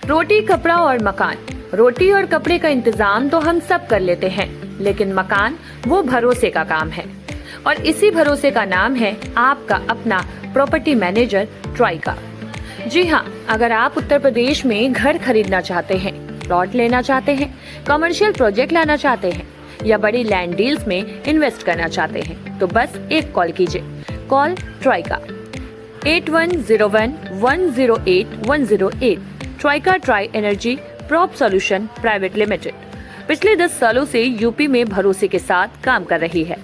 रोटी, कपड़ा और मकान। रोटी और कपड़े का इंतजाम तो हम सब कर लेते हैं, लेकिन मकान वो भरोसे का काम है। और इसी भरोसे का नाम है आपका अपना प्रॉपर्टी मैनेजर ट्राइका। जी हाँ, अगर आप उत्तर प्रदेश में घर खरीदना चाहते हैं, प्लॉट लेना चाहते हैं, कमर्शियल प्रोजेक्ट लाना चाहते हैं या बड़ी लैंड डील्स में इन्वेस्ट करना चाहते हैं, तो बस एक कॉल कीजिए। Call Trika 8101108108। Trika tri energy prop solution private limited पिछले 10 सालों से यूपी में भरोसे के साथ काम कर रही है।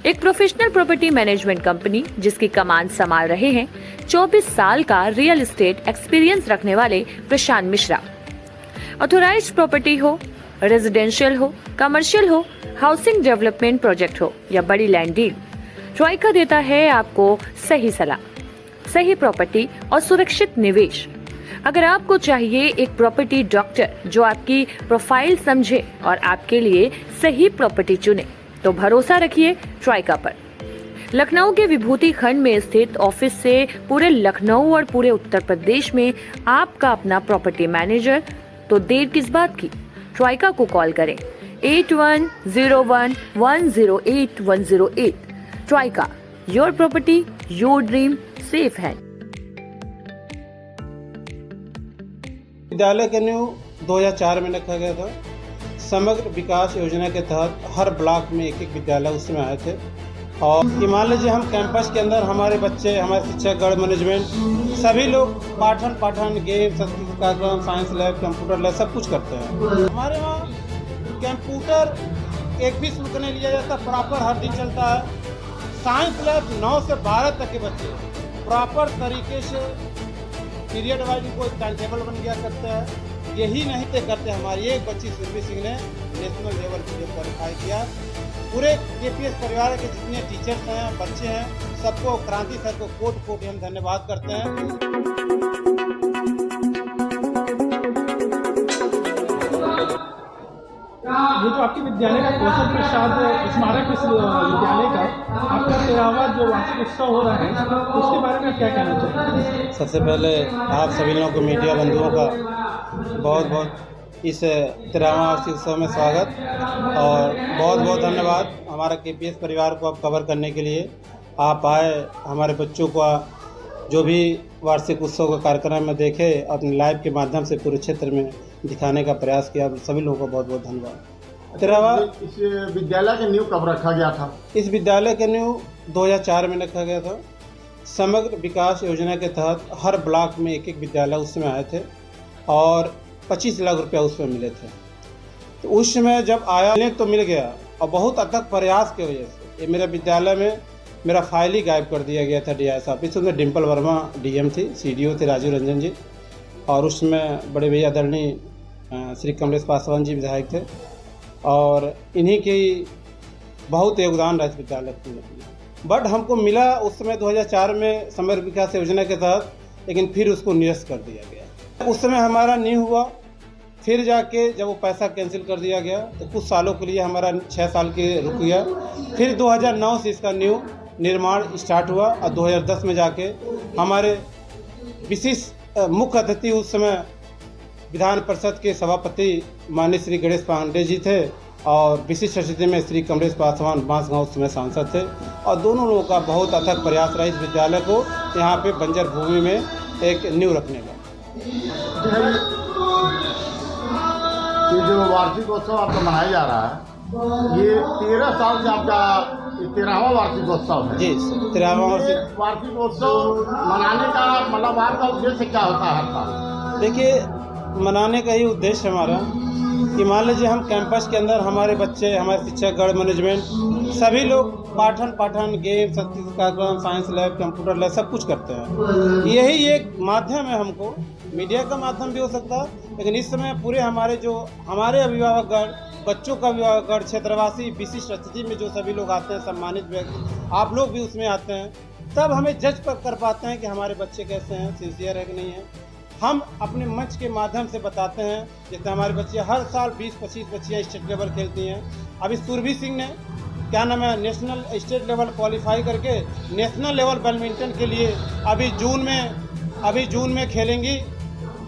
एक प्रोफेशनल प्रॉपर्टी मैनेजमेंट कंपनी जिसकी कमान संभाल रहे हैं 24 साल का रियल एस्टेट एक्सपीरियंस रखने वाले प्रशांत मिश्रा। ऑथोराइज्ड प्रॉपर्टी हो, रेजिडेंशियल हो, कमर्शियल हो, हाउसिंग डेवलपमेंट प्रोजेक्ट हो या बड़ी लैंड डील, ट्राइका देता है आपको सही सलाह, सही प्रॉपर्टी और सुरक्षित निवेश। अगर आपको चाहिए एक प्रॉपर्टी डॉक्टर जो आपकी प्रोफाइल समझे और आपके लिए सही प्रॉपर्टी चुने, तो भरोसा रखिए ट्राइका पर। लखनऊ के विभूति खंड में स्थित ऑफिस से पूरे लखनऊ और पूरे उत्तर प्रदेश में आपका अपना प्रॉपर्टी मैनेजर, तो देर किस बात की, ट्राइका को कॉल करें 8101108108। Trika, your property your dream safe है। विद्यालय का न्यू 2004 में रखा गया था। समग्र विकास योजना के तहत हर ब्लॉक में एक एक विद्यालय उस समय आए थे। और ये मान लीजिए हम कैंपस के अंदर हमारे बच्चे, हमारे शिक्षकगण, मैनेजमेंट सभी लोग पाठन गेम, संस्कृत कार्यक्रम, साइंस लैब, कंप्यूटर लैब सब कुछ करते हैं। हमारे वहाँ कंप्यूटर एक भी शुल्क नहीं लिया जाता, प्रॉपर हर दिन चलता है। साइंस लैब 9 से 12 तक के बच्चे प्रॉपर तरीके से पीरियड वाइज को टाइम टेबल बन गया करते हैं। यही नहीं तो करते, हमारी एक बच्ची सुरभि सिंह ने नेशनल लेवल पर क्वालिफाई किया। पूरे केपीएस परिवार के जितने टीचर्स हैं, बच्चे हैं, सबको, क्रांति सर को कोट हम धन्यवाद करते हैं। ये जो आपके विद्यालय का कौशल प्रसाद स्मारक विद्यालय का आपका 13वां जो वार्षिक उत्सव हो रहा है, उसके बारे में क्या कहना चाहते हैं? सबसे पहले आप सभी लोगों को, मीडिया बंधुओं का बहुत बहुत इस 13वां वार्षिक उत्सव में स्वागत और बहुत बहुत धन्यवाद। हमारा केपीएस परिवार को आप कवर करने के लिए आप आए, हमारे बच्चों को जो भी वार्षिक उत्सव का कार्यक्रम में देखे, अपने लाइव के माध्यम से पूरे क्षेत्र में दिखाने का प्रयास किया। सभी लोगों को बहुत बहुत धन्यवाद। 13वां इस विद्यालय का न्यू कब रखा गया था? इस विद्यालय का न्यू 2004 में रखा गया था। समग्र विकास योजना के तहत हर ब्लॉक में एक एक विद्यालय उस समय आए थे और 25 लाख रुपया उसमें मिले थे। तो उस समय जब आया तो मिल गया, और बहुत अथक प्रयास की वजह से ये मेरे विद्यालय में मेरा फाइल ही गायब कर दिया गया था डीआईएस ऑफिस। उसमें डिम्पल वर्मा डीएम थी, सीडीओ थे राजीव रंजन जी, और उसमें बड़े भैया आदरणीय श्री कमलेश पासवान जी विधायक थे, और इन्हीं की बहुत योगदान रहा इस विद्यालय के। बट हमको मिला उस समय 2004 में समग्र विकास योजना के तहत, लेकिन फिर उसको निरस्त कर दिया गया। उस समय हमारा न्यू हुआ, फिर जाके जब वो पैसा कैंसिल कर दिया गया तो कुछ सालों के लिए हमारा 6 साल के रुक गया। फिर 2009 से इसका न्यू निर्माण स्टार्ट हुआ और 2010 में जाके हमारे विशिष्ट मुख्य अतिथि उस समय विधान परिषद के सभापति माननीय श्री गणेश पांडे जी थे, और विशिष्ट अतिथि में श्री कमलेश पासवान बांसगांव उस समय सांसद थे। और दोनों लोगों का बहुत अथक प्रयास रहा इस विद्यालय को यहाँ पे बंजर भूमि में एक नींव रखने का। ये जो वार्षिक उत्सव आपका मनाया जा रहा है, ये 13 साल से आपका 13वां वार्षिक उत्सव है। जी, 13वां वार्षिक उत्सव मनाने का मतलब आपका उद्देश्य क्या होता है हर साल? देखिए, मनाने का ही उद्देश्य हमारा कि मान लीजिए हम कैंपस के अंदर हमारे बच्चे, हमारे शिक्षकगण, मैनेजमेंट सभी लोग पाठन गेम, संस्कृत कार्यक्रम, साइंस लैब, कंप्यूटर लैब सब कुछ करते हैं। यही एक माध्यम है, हमको मीडिया का माध्यम भी हो सकता है, लेकिन इस समय पूरे हमारे अभिभावकगण, बच्चों का अभिभावकगण, क्षेत्रवासी, विशिष्ट अतिथि में जो सभी लोग आते हैं, सम्मानित व्यक्ति, आप लोग भी उसमें आते हैं, तब हमें जज कर पाते हैं कि हमारे बच्चे कैसे हैं, सिंसियर है कि नहीं है। हम अपने मंच के माध्यम से बताते हैं, जैसे हमारे बच्चे हर साल 20-25 बच्चियाँ स्टेट लेवल खेलती हैं। अभी सुरभि सिंह ने क्या नाम है, नेशनल स्टेट लेवल क्वालिफाई करके नेशनल लेवल बैडमिंटन के लिए अभी जून में खेलेंगी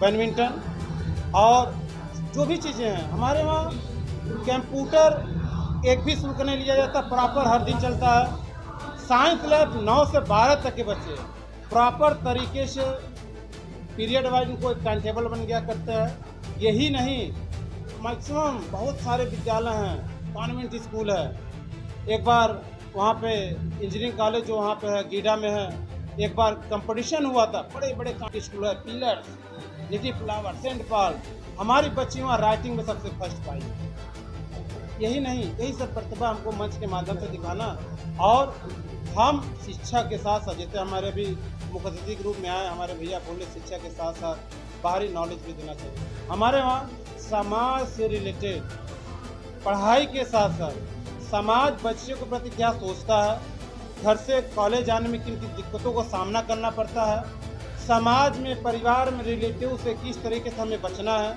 बैडमिंटन। और जो भी चीज़ें हैं हमारे वहाँ, कंप्यूटर एक भी शुल्क नहीं लिया जाता, प्रॉपर हर दिन चलता है। साइंस लैब 9 से 12 तक के बच्चे प्रॉपर तरीके से पीरियड वाइज उनको एक टाइम टेबल बन गया करते हैं। यही नहीं, मैक्सिमम बहुत सारे विद्यालय हैं, कॉन्वेंट स्कूल है। एक बार वहाँ पे इंजीनियरिंग कॉलेज जो वहाँ पे है गीडा में है, एक बार कंपटीशन हुआ था, बड़े बड़े स्कूल है, Pillars, Little Flower, Saint Paul, हमारी बच्ची वहाँ राइटिंग में सबसे फर्स्ट पाई। यही नहीं, यही सब प्रतिभा हमको मंच के माध्यम से दिखाना, और हम शिक्षा के साथ साथ, जैसे हमारे भी मुख्य अतिथि के रूप में आए हमारे भैया बोले, शिक्षा के साथ साथ बाहरी नॉलेज भी देना चाहिए। हमारे वहाँ समाज से रिलेटेड पढ़ाई के साथ साथ समाज बच्चे के प्रति क्या सोचता है, घर से कॉलेज जाने में किन किन दिक्कतों को सामना करना पड़ता है, समाज में परिवार में रिलेटिव से किस तरीके से हमें बचना है,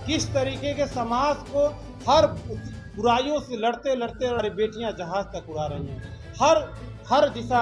किस तरीके के समाज को हर बुराइयों से लड़ते लड़ते हमारी बेटियां जहाज तक उड़ा रही हैं। हर दिशा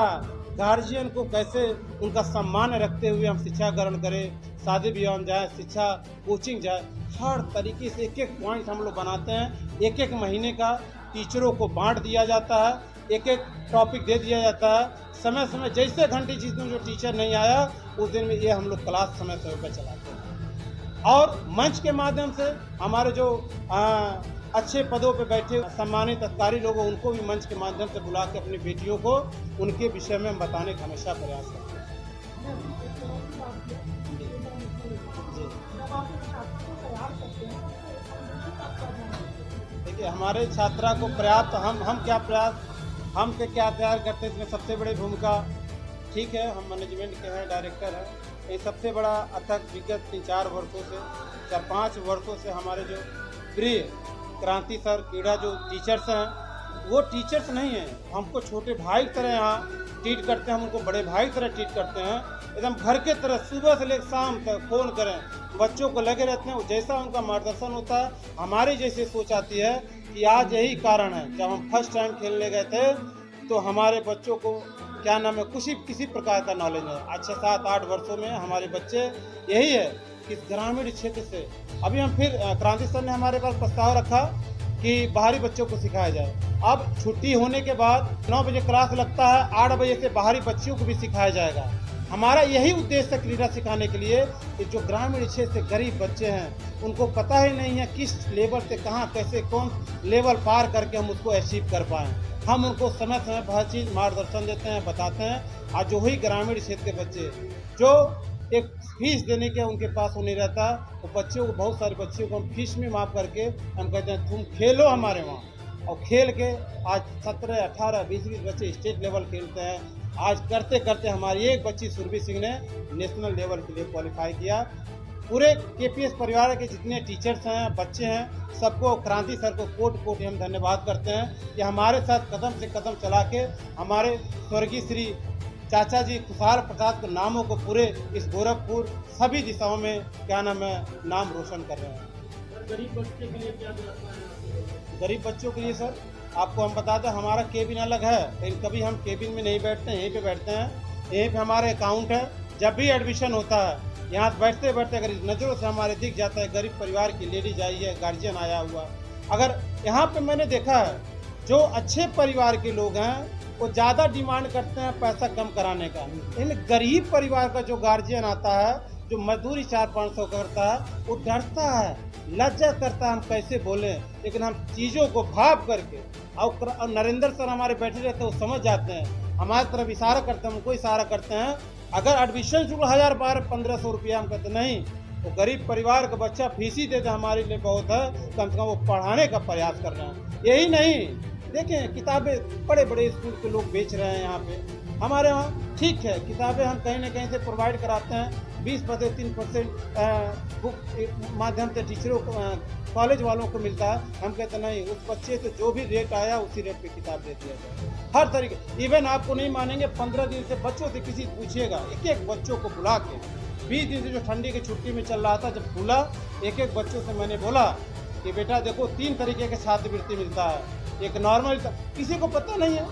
गार्जियन को कैसे उनका सम्मान रखते हुए हम शिक्षा ग्रहण करें, शादी विवाह जाए, शिक्षा कोचिंग जाए, हर तरीके से एक एक पॉइंट हम लोग बनाते हैं। एक एक महीने का टीचरों को बांट दिया जाता है, एक एक टॉपिक दे दिया जाता है। समय समय जैसे घंटे जिस दिन जो टीचर नहीं आया उस दिन में ये हम लोग क्लास समय समय पर चलाते हैं। और मंच के माध्यम से हमारे जो अच्छे पदों पे बैठे सम्मानित अधिकारी लोग हैं, उनको भी मंच के माध्यम से बुला के अपनी बेटियों को उनके विषय में हम बताने का हमेशा प्रयास करते हैं। देखिए, हमारे छात्रा को पर्याप्त हम क्या तैयार करते हैं, इसमें सबसे बड़ी भूमिका, ठीक है हम मैनेजमेंट के हैं, डायरेक्टर हैं, ये सबसे बड़ा अथक विगत 3-4 वर्षों से 4-5 वर्षों से हमारे जो प्रिय क्रांति सर क्रीड़ा जो टीचर्स हैं, वो टीचर्स नहीं हैं, हमको छोटे भाई की तरह यहाँ ट्रीट करते हैं, हम उनको बड़े भाई की तरह ट्रीट करते हैं, एकदम घर के तरह। सुबह से लेकर शाम तक फ़ोन करें, बच्चों को लगे रहते हैं, जैसा उनका मार्गदर्शन होता है। हमारी जैसे सोच आती है कि आज यही कारण है, जब हम फर्स्ट टाइम खेलने गए थे तो हमारे बच्चों को क्या नाम है किसी प्रकार का नॉलेज है। अच्छा 7-8 वर्षों में हमारे बच्चे यही है कि ग्रामीण क्षेत्र से, अभी हम फिर क्रांति सर ने हमारे पास प्रस्ताव रखा कि बाहरी बच्चों को सिखाया जाए। अब छुट्टी होने के बाद 9 बजे क्लास लगता है, 8 बजे से बाहरी बच्चियों को भी सिखाया जाएगा। हमारा यही उद्देश्य है क्रीड़ा सिखाने के लिए कि जो ग्रामीण क्षेत्र से गरीब बच्चे हैं, उनको पता ही नहीं है किस लेवल से कहाँ कैसे कौन लेवल पार करके हम उसको अचीव कर पाएँ। हम उनको समय समय पर हर चीज़ मार्गदर्शन देते हैं, बताते हैं। आज जो ही ग्रामीण क्षेत्र के बच्चे जो एक फीस देने के उनके पास वो नहीं रहता, तो बच्चों को, बहुत सारे बच्चों को हम फीस में माफ़ करके हम कहते हैं तुम खेलो हमारे वहाँ, और खेल के आज 17, 18, 20 बच्चे स्टेट लेवल खेलते हैं। आज करते करते हमारी एक बच्ची सुरभि सिंह ने नेशनल लेवल के लिए क्वालिफाई किया। पूरे केपीएस परिवार के जितने टीचर्स हैं, बच्चे हैं, सबको क्रांति सर को कोट हम धन्यवाद करते हैं कि हमारे साथ कदम से कदम चला के हमारे स्वर्गीय श्री चाचा जी खुशहाल प्रसाद के नामों को पूरे इस गोरखपुर सभी दिशाओं में क्या नाम है नाम रोशन कर रहे हैं। गरीब बच्चे के लिए क्या व्यवस्था है? गरीब बच्चों के लिए सर आपको हम बता दें, हमारा केबिन अलग है, लेकिन कभी हम केबिन में नहीं बैठते हैं, यहीं पे बैठते हैं। यहीं पे हमारे अकाउंट है, जब भी एडमिशन होता है यहाँ बैठते बैठते अगर नज़रों से हमारे दिख जाता है गरीब परिवार की लेडीज आई है, गार्जियन आया हुआ, अगर यहाँ पे मैंने देखा है जो अच्छे परिवार के लोग हैं वो ज़्यादा डिमांड करते हैं पैसा कम कराने का, लेकिन गरीब परिवार का जो गार्जियन आता है, जो मजदूरी 400-500 करता है, वो डरता है, लज्जा करता है हम कैसे बोलें। लेकिन हम चीज़ों को भाव करके, और नरेंद्र सर हमारे बैठे रहते हैं, वो समझ जाते हैं, हमारी तरफ इशारा करते हैं, हमको इशारा करते हैं। अगर एडमिशन शुल्क 1000-1200-1500 रुपया, हम कहते नहीं, वो गरीब परिवार का बच्चा फीस ही देते हमारे लिए बहुत है, कम से कम वो पढ़ाने का प्रयास कर रहे हैं। यही नहीं, देखें किताबें बड़े बड़े स्कूल के लोग बेच रहे हैं यहाँ पे, हमारे वहाँ ठीक है किताबें हम कहीं ना कहीं से प्रोवाइड कराते हैं, 20-3% बुक माध्यम से टीचरों को, कॉलेज वालों को मिलता है। हम कहते नहीं, उस बच्चे से जो भी रेट आया उसी रेट पे किताब दे दिया जाए, हर तरीके। इवन आपको नहीं मानेंगे, 15 दिन से बच्चों से किसी पूछिएगा, एक एक बच्चों को बुला के, 20 दिन से जो ठंडी की छुट्टी में चल रहा था, जब खुला एक एक बच्चों से मैंने बोला कि बेटा देखो 3 तरीके के छात्रवृत्ति मिलता है। एक नॉर्मल, किसी को पता नहीं है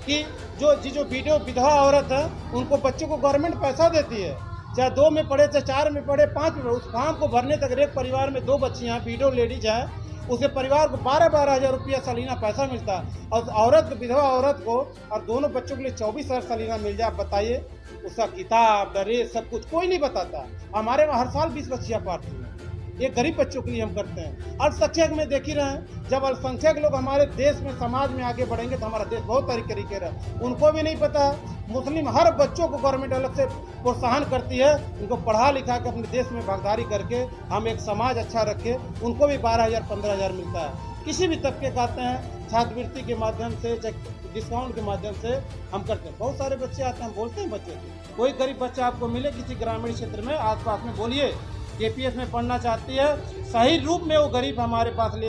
कि जो विधवा औरत है उनको बच्चों को गवर्नमेंट पैसा देती है, चाहे 2 में पढ़े, चाहे 4 में पढ़े, 5 में पढ़े, उस फॉर्म को भरने तक एक परिवार में 2 बच्चियाँ विडो लेडीज है, उसे परिवार को 12-12 हज़ार रुपया सालाना पैसा मिलता है। और औरत, विधवा औरत को और दोनों बच्चों के लिए 24 हज़ार सालाना मिल जाए। आप बताइए, उसका किताब, ड्रेस, सब कुछ कोई नहीं बताता। हमारे वहाँ हर साल 20 बच्चियाँ पाती हैं। ये गरीब बच्चों के लिए हम करते हैं। अल्पसंख्यक में देख ही रहे हैं, जब अल्पसंख्यक लोग हमारे देश में, समाज में आगे बढ़ेंगे तो हमारा देश बहुत तरीके रहा। उनको भी नहीं पता। मुस्लिम हर बच्चों को गवर्नमेंट अलग से प्रोत्साहन करती है, उनको पढ़ा लिखा के अपने देश में भागीदारी करके हम एक समाज अच्छा रखें। उनको भी 12,000 15,000 मिलता है। किसी भी तबके का आते हैं, छात्रवृत्ति के माध्यम से, डिस्काउंट के माध्यम से हम करते हैं। बहुत सारे बच्चे आते हैं, हम बोलते हैं बच्चों को, कोई गरीब बच्चा आपको मिले किसी ग्रामीण क्षेत्र में, आसपास में, बोलिए KPS में पढ़ना चाहती है, सही रूप में वो गरीब हमारे पास ले